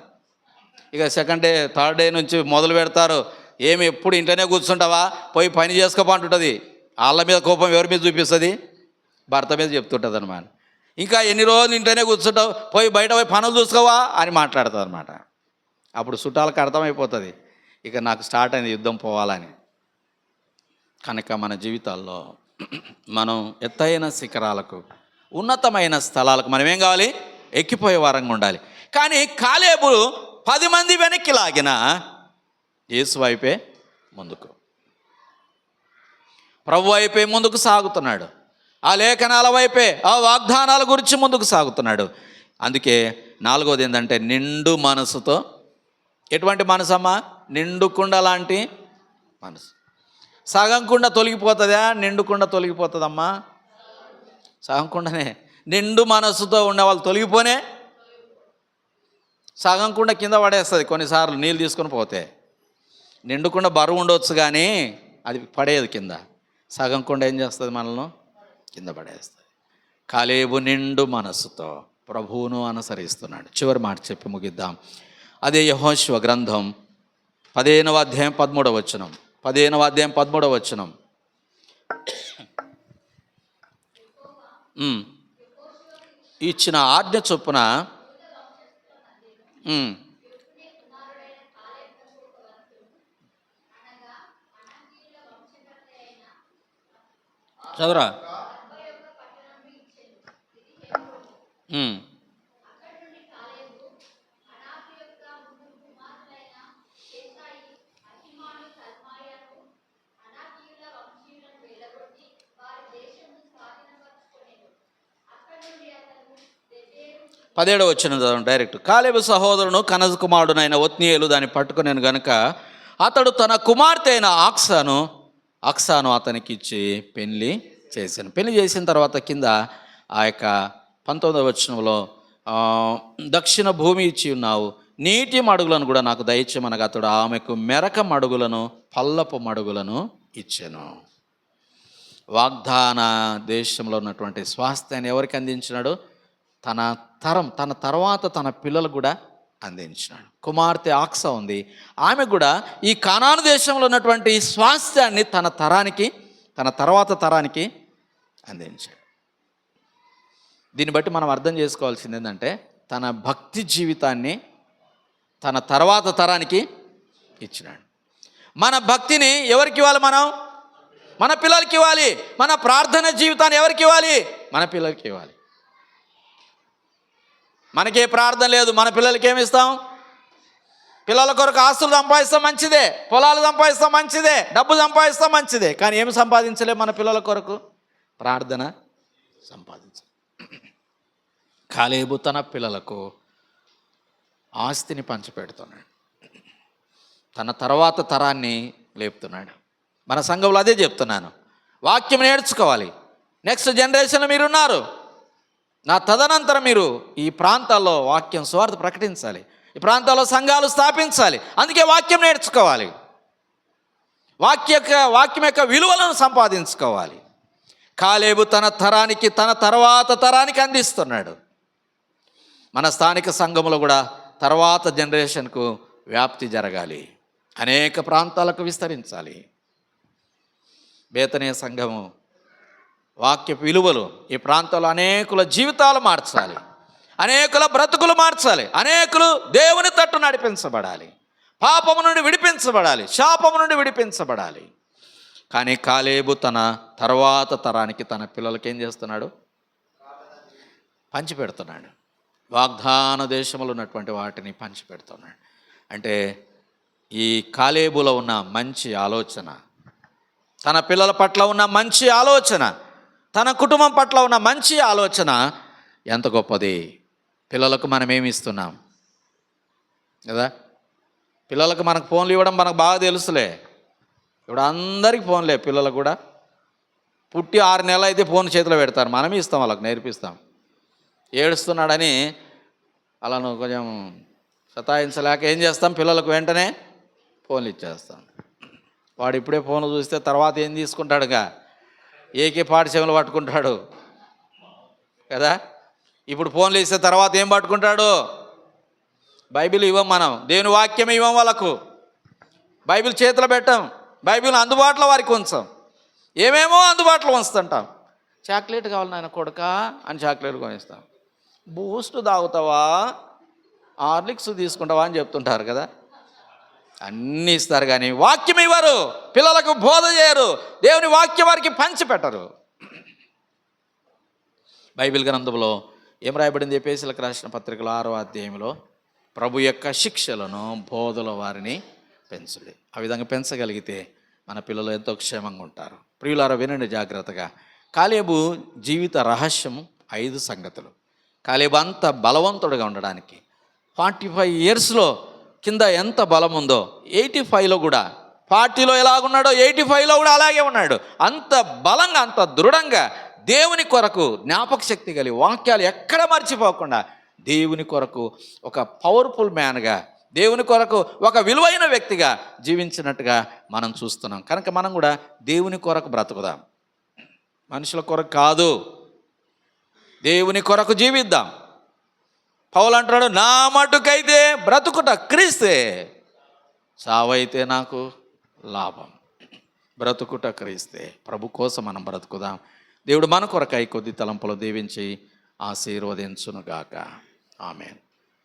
ఇక సెకండ్ డే థర్డ్ డే నుంచి మొదలు పెడతారు. ఏమి ఎప్పుడు ఇంట్లోనే కూర్చుంటావా, పోయి పని చేసుకోమంటుంటుంది. వాళ్ళ మీద కోపం ఎవరి మీద చూపిస్తుంది? భర్త మీద చెప్తుంటుంది అనమాట. ఇంకా ఎన్ని రోజులు ఇంట్లోనే కూర్చుంటావు, పోయి బయట పోయి పనులు చూసుకోవా అని మాట్లాడుతుంది అనమాట. అప్పుడు చుట్టాలకు అర్థమైపోతుంది ఇక నాకు స్టార్ట్ అయింది యుద్ధం పోవాలని. కనుక మన జీవితాల్లో మనం ఎత్తైన శిఖరాలకు, ఉన్నతమైన స్థలాలకు మనం ఏం కావాలి? ఎక్కిపోయే వారంగా ఉండాలి. కానీ కాలేబు 10 మంది వెనక్కి లాగిన యేసు వైపే ముందుకు, ప్రభు వైపే ముందుకు సాగుతున్నాడు. ఆ లేఖనాల వైపే, ఆ వాగ్దానాల గురించి ముందుకు సాగుతున్నాడు. అందుకే 4వది ఏంటంటే నిండు మనసుతో. ఎటువంటి మనసు అమ్మా? నిండు కుండ లాంటి మనసు. సగం కుండ తొలగిపోతుందా? నిండు కుండ తొలగిపోతుందమ్మా? సగం కుండనే. నిండు మనసుతో ఉండే వాళ్ళు తొలగిపోనే, సగం కుండ కింద పడేస్తుంది కొన్నిసార్లు నీళ్ళు తీసుకొని పోతే. నిండుకుండా బరువు ఉండవచ్చు కానీ అది పడేది కింద. సగం కుండ ఏం చేస్తుంది? మనల్ని కింద పడేస్తుంది. కాలేబు నిండు మనసుతో ప్రభువును అనుసరిస్తున్నాడు. చివరి మాట చెప్పి ముగిద్దాం. అదే యెహోషువ గ్రంథం 15వ అధ్యాయం 13వ వచనం. 15వ అధ్యాయం 13వ వచనం. ఇచ్చిన ఆజ్ఞ చొప్పున చదురా. పదిహేడవ వచ్చిన డైరెక్ట్. కాలేబు సహోదరును కనజు కుమారుడునైన ఒత్నీయేలు దాన్ని పట్టుకునేను గనుక అతడు తన కుమార్తె అయిన అక్సాను అతనికి ఇచ్చి పెళ్లి చేశాను. పెళ్లి చేసిన తర్వాత కింద ఆ యొక్క 19వ వచనంలో దక్షిణ భూమి ఇచ్చి ఉన్నావు, నీటి మడుగులను కూడా నాకు దయచేయమనగా అతడు ఆమెకు మెరక మడుగులను, పల్లపు మడుగులను ఇచ్చాను. వాగ్దాన దేశంలో ఉన్నటువంటి స్వాస్థ్యాన్ని ఎవరికి అందించినాడు? తన తర్వాత తన పిల్లలు కూడా అందించినాడు. కుమార్తె ఆక్స ఉంది, ఆమె కూడా ఈ కానాను దేశంలో ఉన్నటువంటి స్వాస్థ్యాన్ని తన తర్వాత తరానికి అందించాడు. దీన్ని బట్టి మనం అర్థం చేసుకోవాల్సింది ఏంటంటే తన భక్తి జీవితాన్ని తన తర్వాత తరానికి ఇచ్చినాడు. మన భక్తిని ఎవరికి ఇవ్వాలి? మన పిల్లలకి ఇవ్వాలి. మన ప్రార్థన జీవితాన్ని ఎవరికి ఇవ్వాలి? మన పిల్లలకి ఇవ్వాలి. మనకే ప్రార్థన లేదు, మన పిల్లలకి ఏమి ఇస్తాం? పిల్లల కొరకు ఆస్తులు సంపాదిస్తాం మంచిదే, పొలాలు సంపాదిస్తాం మంచిదే, డబ్బు సంపాదిస్తాం మంచిదే, కానీ ఏమి సంపాదించలే మన పిల్లల కొరకు? ప్రార్థన సంపాదించాలి. కాలేబు తన పిల్లలకు ఆస్తిని పంచిపెడుతున్నాడు, తన తర్వాత తరాన్ని లేపుతున్నాడు. మన సంఘంలో అదే చెప్తున్నాను, వాక్యం నేర్చుకోవాలి. నెక్స్ట్ జనరేషన్లో మీరున్నారు, నా తదనంతరం మీరు ఈ ప్రాంతాల్లో వాక్యం సువార్త ప్రకటించాలి, ఈ ప్రాంతాల్లో సంఘాలు స్థాపించాలి. అందుకే వాక్యం నేర్చుకోవాలి, వాక్యం యొక్క విలువలను సంపాదించుకోవాలి. కాలేబు తన తరానికి, తన తర్వాత తరానికి అందిస్తున్నాడు. మన స్థానిక సంఘములో కూడా తర్వాత జనరేషన్కు వ్యాప్తి జరగాలి, అనేక ప్రాంతాలకు విస్తరించాలి. బేతనీయ సంఘము వాక్యపు విలువలు ఈ ప్రాంతంలో అనేకుల జీవితాలు మార్చాలి, అనేకుల బ్రతుకులు మార్చాలి, అనేకులు దేవుని తట్టు నడిపించబడాలి, పాపము నుండి విడిపించబడాలి, శాపము నుండి విడిపించబడాలి. కానీ కాలేబు తన తర్వాత తరానికి తన పిల్లలకి ఏం చేస్తున్నాడు? పంచిపెడుతున్నాడు. వాగ్దాన దేశంలో ఉన్నటువంటి వాటిని పంచిపెడుతున్నాడు. అంటే ఈ కాలేబులో ఉన్న మంచి ఆలోచన, తన పిల్లల పట్ల ఉన్న మంచి ఆలోచన, తన కుటుంబం పట్ల ఉన్న మంచి ఆలోచన ఎంత గొప్పది. పిల్లలకు మనం ఏమి ఇస్తున్నాం కదా? పిల్లలకు మనకు ఫోన్లు ఇవ్వడం మనకు బాగా తెలుసులే. ఇప్పుడు అందరికీ ఫోన్లే, పిల్లలకు కూడా. పుట్టి 6 నెలలు అయితే ఫోన్ చేతిలో పెడతారు, మనమే ఇస్తాం, వాళ్ళకి నేర్పిస్తాం. ఏడుస్తున్నాడని అలాను కొంచెం సతాయించలేక ఏం చేస్తాం? పిల్లలకు వెంటనే ఫోన్లు ఇచ్చేస్తాం. వాడు ఇప్పుడే ఫోన్ చూస్తే తర్వాత ఏం తీసుకుంటాడుగా? ఏకే పాటి చెవులు పట్టుకుంటాడు కదా. ఇప్పుడు ఫోన్లు ఇస్తే తర్వాత ఏం పట్టుకుంటాడు? బైబిల్ ఇవ్వం, మనం దేవుని వాక్యం ఇవ్వం వాళ్ళకు. బైబిల్ చేతిలో పెట్టాం, బైబిల్ అందుబాటులో వారికి ఉంచాం, ఏమేమో అందుబాటులో ఉంచుతుంటాం. చాక్లెట్ కావాలి నాయన కొడుక అని చాక్లెట్ కొనిస్తాం. బూస్ట్ తాగుతావా, హార్లిక్స్ తీసుకుంటావా అని చెప్తుంటారు కదా. అన్నీ ఇస్తారు కానీ వాక్యం ఇవ్వరు, పిల్లలకు బోధ చేయరు, దేవుని వాక్యం వారికి పంచిపెట్టరు. బైబిల్ గ్రంథంలో ఏం రాయబడింది? ఎఫెసీయులకు రాసిన పత్రికలో 6వ అధ్యాయంలో ప్రభు యొక్క శిక్షలను బోధల వారిని పెంచుడి. ఆ విధంగా పెంచగలిగితే మన పిల్లలు ఎంతో క్షేమంగా ఉంటారు. ప్రియులారా వినండి జాగ్రత్తగా. కాలేబు జీవిత రహస్యం 5 సంగతులు. కాలేబు అంత బలవంతుడిగా ఉండడానికి 45 ఇయర్స్లో కింద ఎంత బలం ఉందో 85లో కూడా, 40లో ఎలాగున్నాడో 85లో కూడా అలాగే ఉన్నాడు. అంత బలంగా, అంత దృఢంగా దేవుని కొరకు జ్ఞాపక శక్తి కలిగి వాక్యాలు ఎక్కడ మర్చిపోకుండా దేవుని కొరకు ఒక పవర్ఫుల్ మ్యాన్గా, దేవుని కొరకు ఒక విలువైన వ్యక్తిగా జీవించినట్టుగా మనం చూస్తున్నాం. కనుక మనం కూడా దేవుని కొరకు బ్రతుకుదాం, మనుషుల కొరకు కాదు, దేవుని కొరకు జీవిద్దాం. పౌలు అంటున్నాడు, నా మటుకైతే బ్రతుకుట క్రీస్తే, చావైతే నాకు లాభం. బ్రతుకుట క్రీస్తే. ప్రభు కోసం మనం బ్రతుకుదాం. దేవుడు మన కొరకై కొద్ది తలంపులు దీవించి ఆశీర్వదించునుగాక. ఆమేన్.